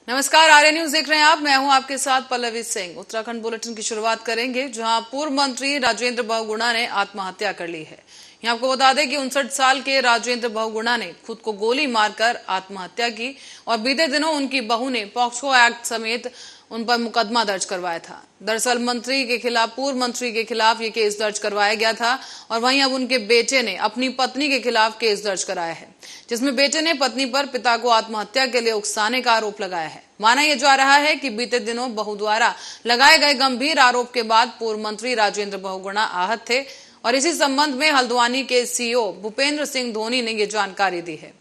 नमस्कार, आर्य न्यूज देख रहे हैं आप। मैं हूं आपके साथ पल्लवी सिंह। उत्तराखंड बुलेटिन की शुरुआत करेंगे जहां पूर्व मंत्री राजेंद्र बहुगुणा ने आत्महत्या कर ली है। यहां आपको बता दें कि 59 साल के राजेंद्र बहुगुणा ने खुद को गोली मारकर आत्महत्या की और बीते दिनों उनकी बहू ने पॉक्सो एक्ट समेत उन पर मुकदमा दर्ज करवाया था। दरअसल पूर्व मंत्री के खिलाफ ये केस दर्ज करवाया गया था और वहीं अब उनके बेटे ने अपनी पत्नी के खिलाफ केस दर्ज कराया है, जिसमें बेटे ने पत्नी पर पिता को आत्महत्या के लिए उकसाने का आरोप लगाया है। माना यह जा रहा है कि बीते दिनों बहू द्वारा लगाए गए गंभीर आरोप के बाद पूर्व मंत्री राजेंद्र बहुगुणा आहत थे और इसी संबंध में हल्द्वानी के सीईओ भूपेंद्र सिंह धोनी ने ये जानकारी दी है।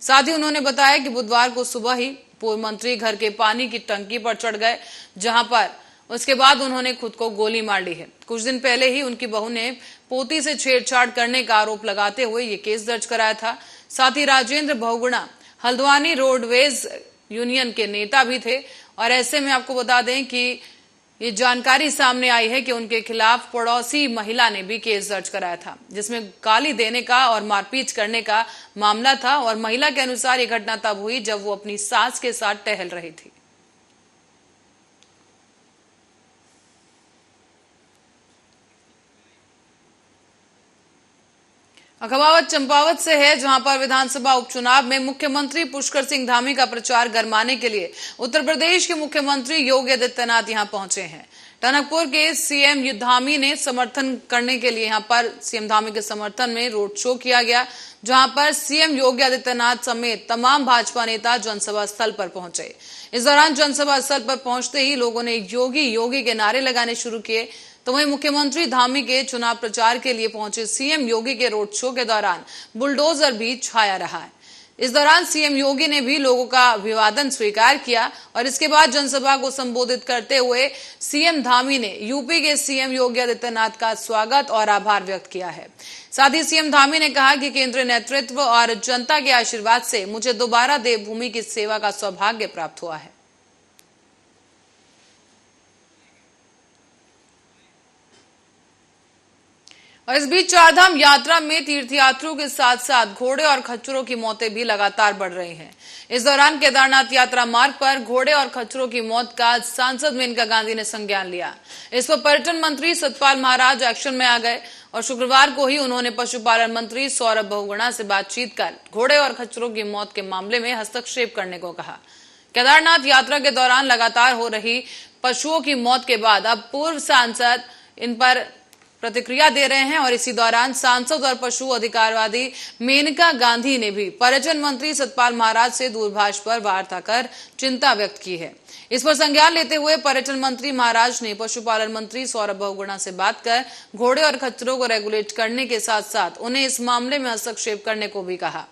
साथ ही उन्होंने बताया कि बुधवार को सुबह ही पूर्व मंत्री घर के पानी की टंकी पर चढ़ गए, जहां पर उसके बाद उन्होंने खुद को गोली मार ली है। कुछ दिन पहले ही उनकी बहू ने पोती से छेड़छाड़ करने का आरोप लगाते हुए ये केस दर्ज कराया था। साथ ही राजेंद्र बहुगुणा हल्द्वानी रोडवेज यूनियन के नेता भी थे और ऐसे में आपको बता दें कि ये जानकारी सामने आई है कि उनके खिलाफ पड़ोसी महिला ने भी केस दर्ज कराया था, जिसमें गाली देने का और मारपीट करने का मामला था और महिला के अनुसार ये घटना तब हुई जब वो अपनी सास के साथ टहल रही थी। अखबावत चंपावत से है, जहां पर विधानसभा उपचुनाव में मुख्यमंत्री पुष्कर सिंह धामी का प्रचार गरमाने के लिए उत्तर प्रदेश के मुख्यमंत्री योगी आदित्यनाथ यहां पहुंचे हैं। टनकपुर के सीएम धामी ने समर्थन करने के लिए यहां पर सीएम धामी के समर्थन में रोड शो किया गया, जहां पर सीएम योगी आदित्यनाथ समेत तमाम भाजपा नेता जनसभा स्थल पर पहुंचे। इस दौरान जनसभा स्थल पर पहुंचते ही लोगों ने योगी योगी के नारे लगाने शुरू किए, तो वहीं मुख्यमंत्री धामी के चुनाव प्रचार के लिए पहुंचे सीएम योगी के रोड शो के दौरान बुलडोजर भी छाया रहा है। इस दौरान सीएम योगी ने भी लोगों का अभिवादन स्वीकार किया और इसके बाद जनसभा को संबोधित करते हुए सीएम धामी ने यूपी के सीएम योगी आदित्यनाथ का स्वागत और आभार व्यक्त किया है। साथ ही सीएम धामी ने कहा कि केंद्रीय नेतृत्व और जनता के आशीर्वाद से मुझे दोबारा देवभूमि की सेवा का सौभाग्य प्राप्त हुआ है। और इस बीच चारधाम यात्रा में तीर्थयात्रियों के साथ साथ घोड़े और खच्चरों की मौतें भी लगातार बढ़ रही हैं। इस दौरान केदारनाथ यात्रा मार्ग पर घोड़े और खच्चरों की मौत का सांसद मेनका गांधी ने संज्ञान लिया। इस पर पर्यटन मंत्री सतपाल महाराज एक्शन में आ गए और शुक्रवार को ही उन्होंने पशुपालन मंत्री सौरभ बहुगुणा से बातचीत कर घोड़े और खच्चरों की मौत के मामले में हस्तक्षेप करने को कहा। केदारनाथ यात्रा के दौरान लगातार हो रही पशुओं की मौत के बाद अब पूर्व सांसद इन पर प्रतिक्रिया दे रहे हैं और इसी दौरान सांसद और पशु अधिकारवादी मेनका गांधी ने भी पर्यटन मंत्री सतपाल महाराज से दूरभाष पर वार्ता कर चिंता व्यक्त की है। इस पर संज्ञान लेते हुए पर्यटन मंत्री महाराज ने पशुपालन मंत्री सौरभ बहुगुणा से बात कर घोड़े और खच्चरों को रेगुलेट करने के साथ साथ उन्हें इस मामले में हस्तक्षेप करने को भी कहा।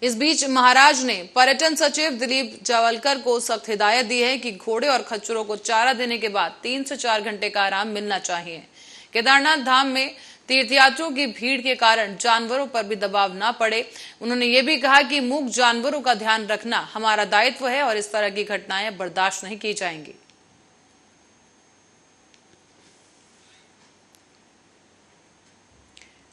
इस बीच महाराज ने पर्यटन सचिव दिलीप जावलकर को सख्त हिदायत दी है कि घोड़े और खच्चरों को चारा देने के बाद 3 से 4 घंटे का आराम मिलना चाहिए। केदारनाथ धाम में तीर्थयात्रियों की भीड़ के कारण जानवरों पर भी दबाव न पड़े। उन्होंने ये भी कहा कि मूक जानवरों का ध्यान रखना हमारा दायित्व है और इस तरह की घटनाएं बर्दाश्त नहीं की जाएंगी।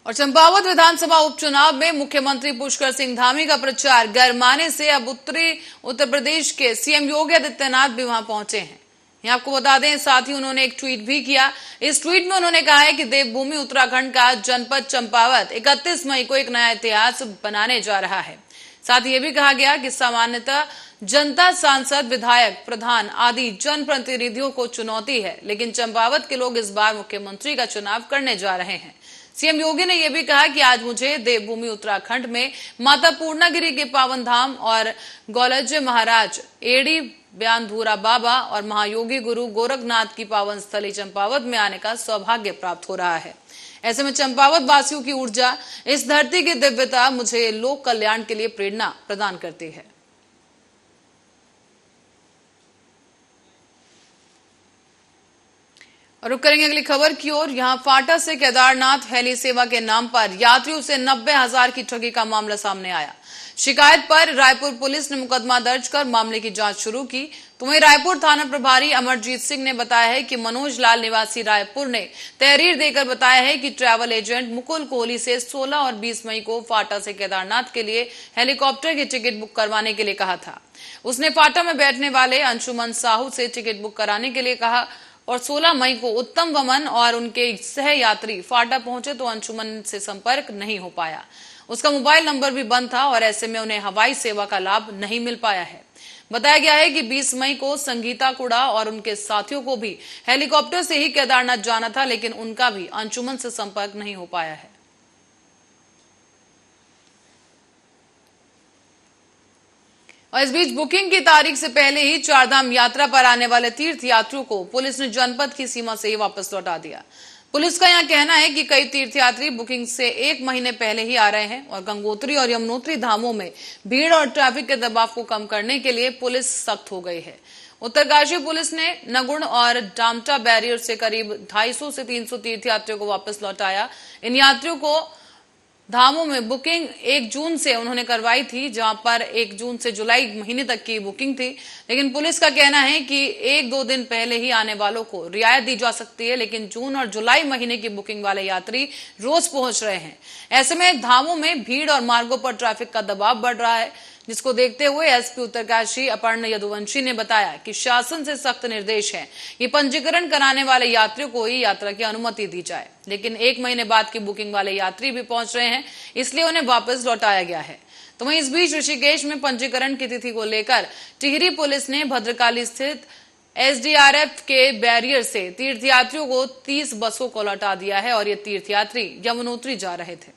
और चंपावत विधानसभा उपचुनाव में मुख्यमंत्री पुष्कर सिंह धामी का प्रचार गरमाने से अब उत्तरी उत्तर प्रदेश के सीएम योगी आदित्यनाथ भी वहां पहुंचे हैं। यहाँ आपको बता दें, साथ ही उन्होंने एक ट्वीट भी किया। इस ट्वीट में उन्होंने कहा है कि देवभूमि उत्तराखंड का जनपद चंपावत 31 मई को एक नया इतिहास बनाने जा रहा है। साथ ही ये भी कहा गया कि सामान्यतः जनता, सांसद, विधायक, प्रधान आदि जनप्रतिनिधियों को चुनौती है, लेकिन चंपावत के लोग इस बार मुख्यमंत्री का चुनाव करने जा रहे हैं। सीएम योगी ने यह भी कहा कि आज मुझे देवभूमि उत्तराखंड में माता पूर्णागिरी के पावन धाम और गौलज्य महाराज, एडी ब्यानधुरा बाबा और महायोगी गुरु गोरखनाथ की पावन स्थली चंपावत में आने का सौभाग्य प्राप्त हो रहा है। ऐसे में चंपावत वासियों की ऊर्जा, इस धरती की दिव्यता मुझे लोक कल्याण के लिए प्रेरणा प्रदान करती है। और रुक करेंगे अगली खबर की ओर। यहां फाटा से केदारनाथ हेली सेवा के नाम पर यात्रियों से 90,000 की ठगी का मामला सामने आया। शिकायत पर रायपुर पुलिस ने मुकदमा दर्ज कर मामले की जांच शुरू की। तो वहीं रायपुर थाना प्रभारी अमरजीत सिंह ने बताया है कि मनोज लाल निवासी रायपुर ने तहरीर देकर बताया है कि ट्रैवल एजेंट मुकुल कोहली से 16 और 20 मई को फाटा से केदारनाथ के लिए हेलीकॉप्टर की टिकट बुक करवाने के लिए कहा था। उसने फाटा में बैठने वाले अंशुमन साहू से टिकट बुक कराने के लिए कहा और 16 मई को उत्तम वमन और उनके सह यात्री फाटा पहुंचे तो अंशुमन से संपर्क नहीं हो पाया। उसका मोबाइल नंबर भी बंद था और ऐसे में उन्हें हवाई सेवा का लाभ नहीं मिल पाया है। बताया गया है कि 20 मई को संगीता कुड़ा और उनके साथियों को भी हेलीकॉप्टर से ही केदारनाथ जाना था, लेकिन उनका भी अंशुमन से संपर्क नहीं हो पाया है। और इस बीच बुकिंग की तारीख से पहले ही चारधाम यात्रा पर आने वाले तीर्थ यात्रियों को पुलिस ने जनपद की सीमा से ही वापस लौटा दिया। पुलिस का यहां कहना है कि कई तीर्थयात्री बुकिंग से 1 महीने पहले ही आ रहे हैं और गंगोत्री और यमुनोत्री धामों में भीड़ और ट्रैफिक के दबाव को कम करने के लिए पुलिस सख्त हो गई है। उत्तरकाशी पुलिस ने नगुण और डामटा बैरियर से करीब 250 से 300 तीर्थयात्रियों को वापस लौटाया। इन यात्रियों को धामों में बुकिंग 1 जून से उन्होंने करवाई थी, जहां पर 1 जून से जुलाई महीने तक की बुकिंग थी, लेकिन पुलिस का कहना है कि 1-2 दिन पहले ही आने वालों को रियायत दी जा सकती है, लेकिन जून और जुलाई महीने की बुकिंग वाले यात्री रोज पहुंच रहे हैं। ऐसे में धामों में भीड़ और मार्गों पर ट्रैफिक का दबाव बढ़ रहा है, जिसको देखते हुए एसपी उत्तरकाशी अपर्णा यदुवंशी ने बताया कि शासन से सख्त निर्देश है कि पंजीकरण कराने वाले यात्रियों को ही यात्रा की अनुमति दी जाए, लेकिन 1 महीने बाद की बुकिंग वाले यात्री भी पहुंच रहे हैं, इसलिए उन्हें वापस लौटाया गया है। तो वहीं इस बीच ऋषिकेश में पंजीकरण की तिथि को लेकर टिहरी पुलिस ने भद्रकाली स्थित एसडीआरएफ के बैरियर से तीर्थयात्रियों को 30 बसों को लौटा दिया है और ये तीर्थयात्री यमुनोत्री जा रहे थे।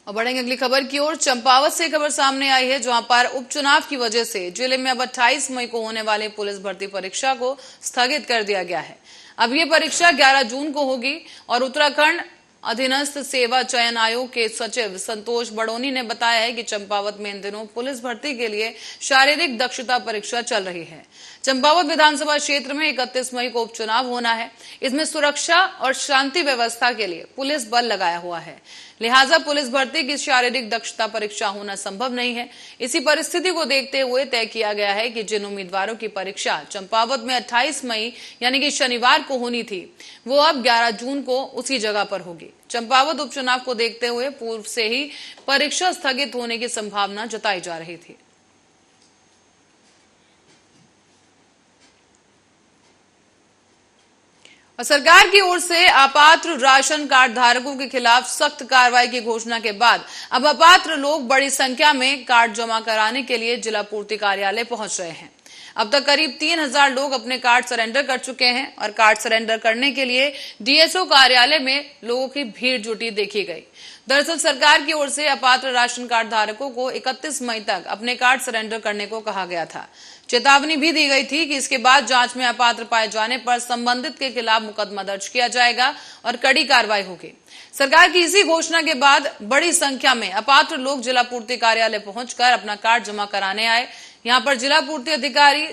और बढ़ेंगे अगली खबर की ओर। चंपावत से खबर सामने आई है, जहां पर उपचुनाव की वजह से जिले में अब 28 मई को होने वाली पुलिस भर्ती परीक्षा को स्थगित कर दिया गया है। अब ये परीक्षा 11 जून को होगी और उत्तराखंड अधीनस्थ सेवा चयन आयोग के सचिव संतोष बड़ोनी ने बताया है कि चंपावत में इन दिनों पुलिस भर्ती के लिए शारीरिक दक्षता परीक्षा चल रही है। चंपावत विधानसभा क्षेत्र में 31 मई को उपचुनाव होना है। इसमें सुरक्षा और शांति व्यवस्था के लिए पुलिस बल लगाया हुआ है, लिहाजा पुलिस भर्ती की शारीरिक दक्षता परीक्षा होना संभव नहीं है। इसी परिस्थिति को देखते हुए तय किया गया है कि जिन उम्मीदवारों की परीक्षा चंपावत में 28 मई यानी कि शनिवार को होनी थी, वो अब 11 जून को उसी जगह पर होगी। चंपावत उपचुनाव को देखते हुए पूर्व से ही परीक्षा स्थगित होने की संभावना जताई जा रही थी। और सरकार की ओर से अपात्र राशन कार्ड धारकों के खिलाफ सख्त कार्रवाई की घोषणा के बाद अब अपात्र लोग बड़ी संख्या में कार्ड जमा कराने के लिए जिला पूर्ति कार्यालय पहुंच रहे हैं। अब तक करीब 3000 लोग अपने कार्ड सरेंडर कर चुके हैं और कार्ड सरेंडर करने के लिए डीएसओ कार्यालय में लोगों की भीड़ जुटी देखी गई। दरअसल सरकार की ओर से अपात्र राशन कार्ड धारकों को 31 मई तक अपने कार्ड सरेंडर करने को कहा गया था। चेतावनी भी दी गई थी कि इसके बाद जांच में अपात्र पाए जाने पर संबंधित के खिलाफ मुकदमा दर्ज किया जाएगा और कड़ी कार्रवाई होगी। सरकार की इसी घोषणा के बाद बड़ी संख्या में अपात्र लोग जिला पूर्ति कार्यालय पहुंचकर अपना कार्ड जमा कराने आए। यहां पर जिला पूर्ति अधिकारी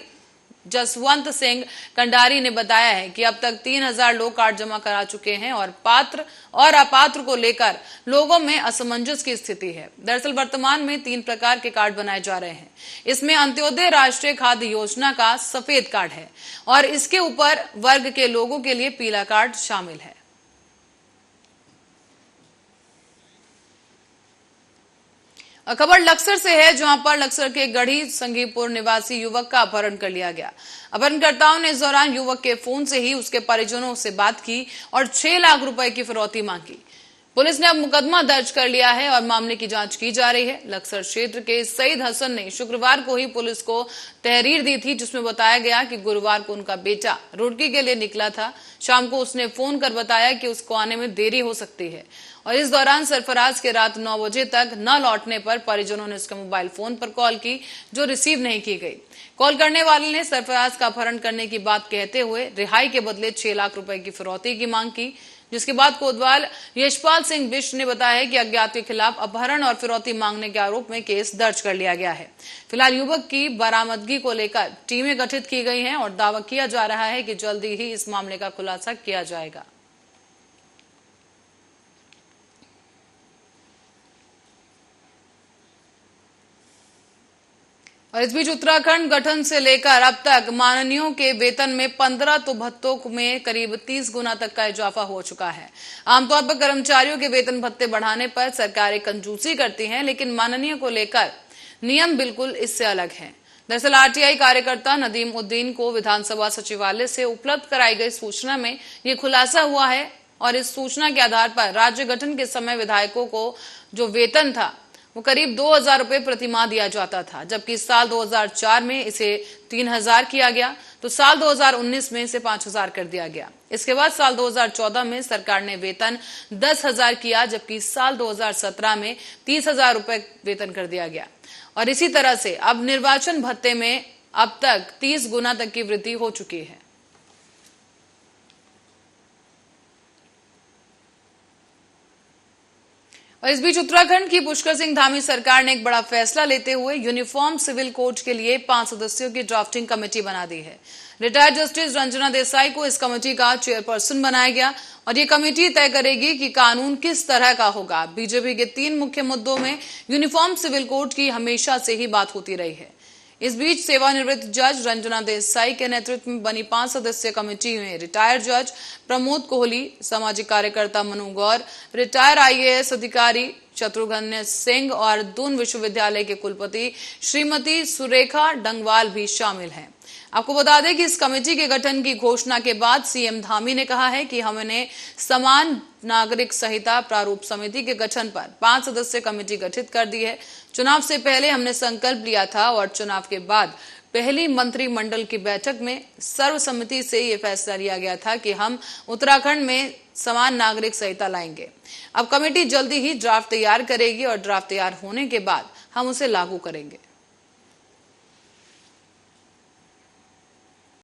जसवंत सिंह कंडारी ने बताया है कि अब तक 3000 लोग कार्ड जमा करा चुके हैं और पात्र और अपात्र को लेकर लोगों में असमंजस की स्थिति है। दरअसल वर्तमान में 3 प्रकार के कार्ड बनाए जा रहे हैं। इसमें अंत्योदय राष्ट्रीय खाद्य योजना का सफेद कार्ड है और इसके ऊपर वर्ग के लोगों के लिए पीला कार्ड शामिल है। खबर लक्सर से है, जहां पर लक्सर के गढ़ी संघीपुर निवासी युवक का अपहरण कर लिया गया। अपहरणकर्ताओं ने इस दौरान युवक के फोन से ही उसके परिजनों से बात की और 6 लाख रुपए की फिरौती मांगी। पुलिस ने अब मुकदमा दर्ज कर लिया है और मामले की जांच की जा रही है। लक्सर क्षेत्र के सईद हसन ने शुक्रवार को ही पुलिस को तहरीर दी थी, जिसमें बताया गया कि गुरुवार को उनका बेटा रुड़की के लिए निकला था। शाम को उसने फोन कर बताया कि उसको आने में देरी हो सकती है और इस दौरान सरफराज के रात 9 बजे तक न लौटने पर परिजनों ने उसके मोबाइल फोन पर कॉल की, जो रिसीव नहीं की गई। कॉल करने वाले ने सरफराज का अपहरण करने की बात कहते हुए रिहाई के बदले 6 लाख रुपए की फिरौती की मांग की, जिसके बाद कोतवाल यशपाल सिंह बिष्ट ने बताया कि अज्ञात के खिलाफ अपहरण और फिरौती मांगने के आरोप में केस दर्ज कर लिया गया है। फिलहाल युवक की बरामदगी को लेकर टीमें गठित की गई हैं और दावा किया जा रहा है कि जल्दी ही इस मामले का खुलासा किया जाएगा। और इस बीच उत्तराखंड गठन से लेकर अब तक माननीयों के वेतन में 15 तो भत्तों में करीब 30 गुना तक का इजाफा हो चुका है। आमतौर पर कर्मचारियों के वेतन भत्ते बढ़ाने पर सरकारें कंजूसी करती हैं, लेकिन माननीयों को लेकर नियम बिल्कुल इससे अलग है। दरअसल आरटीआई कार्यकर्ता नदीम उद्दीन को विधानसभा सचिवालय से उपलब्ध कराई गई सूचना में ये खुलासा हुआ है और इस सूचना के आधार पर राज्य गठन के समय विधायकों को जो वेतन था वो करीब 2000 रुपए प्रतिमाह दिया जाता था, जबकि साल 2004 में इसे 3000 किया गया, तो साल 2019 में इसे 5000 कर दिया गया। इसके बाद साल 2014 में सरकार ने वेतन 10,000 किया, जबकि साल 2017 में 30,000 रुपए वेतन कर दिया गया। और इसी तरह से अब निर्वाचन भत्ते में अब तक 30 गुना तक की वृद्धि हो चुकी है। और इस बीच उत्तराखंड की पुष्कर सिंह धामी सरकार ने एक बड़ा फैसला लेते हुए यूनिफॉर्म सिविल कोड के लिए 5 सदस्यों की ड्राफ्टिंग कमेटी बना दी है। रिटायर्ड जस्टिस रंजना देसाई को इस कमेटी का चेयरपर्सन बनाया गया और ये कमेटी तय करेगी कि कानून किस तरह का होगा। बीजेपी के 3 मुख्य मुद्दों में यूनिफॉर्म सिविल कोड की हमेशा से ही बात होती रही है। इस बीच सेवानिवृत्त जज रंजना देसाई के नेतृत्व में बनी 5 सदस्यीय कमेटी में रिटायर्ड जज प्रमोद कोहली, सामाजिक कार्यकर्ता मनु गौर, रिटायर्ड आईएएस अधिकारी शत्रुघ्न सिंह और दून विश्वविद्यालय के कुलपति श्रीमती सुरेखा डंगवाल भी शामिल हैं। आपको बता दें कि इस कमेटी के गठन की घोषणा के बाद सीएम धामी ने कहा है कि हमने समान नागरिक संहिता प्रारूप समिति के गठन पर 5 सदस्यीय कमेटी गठित कर दी है। चुनाव से पहले हमने संकल्प लिया था और चुनाव के बाद पहली मंत्रिमंडल की बैठक में सर्वसम्मति से यह फैसला लिया गया था कि हम उत्तराखंड में समान नागरिक संहिता लाएंगे। अब कमेटी जल्दी ही ड्राफ्ट तैयार करेगी और ड्राफ्ट तैयार होने के बाद हम उसे लागू करेंगे।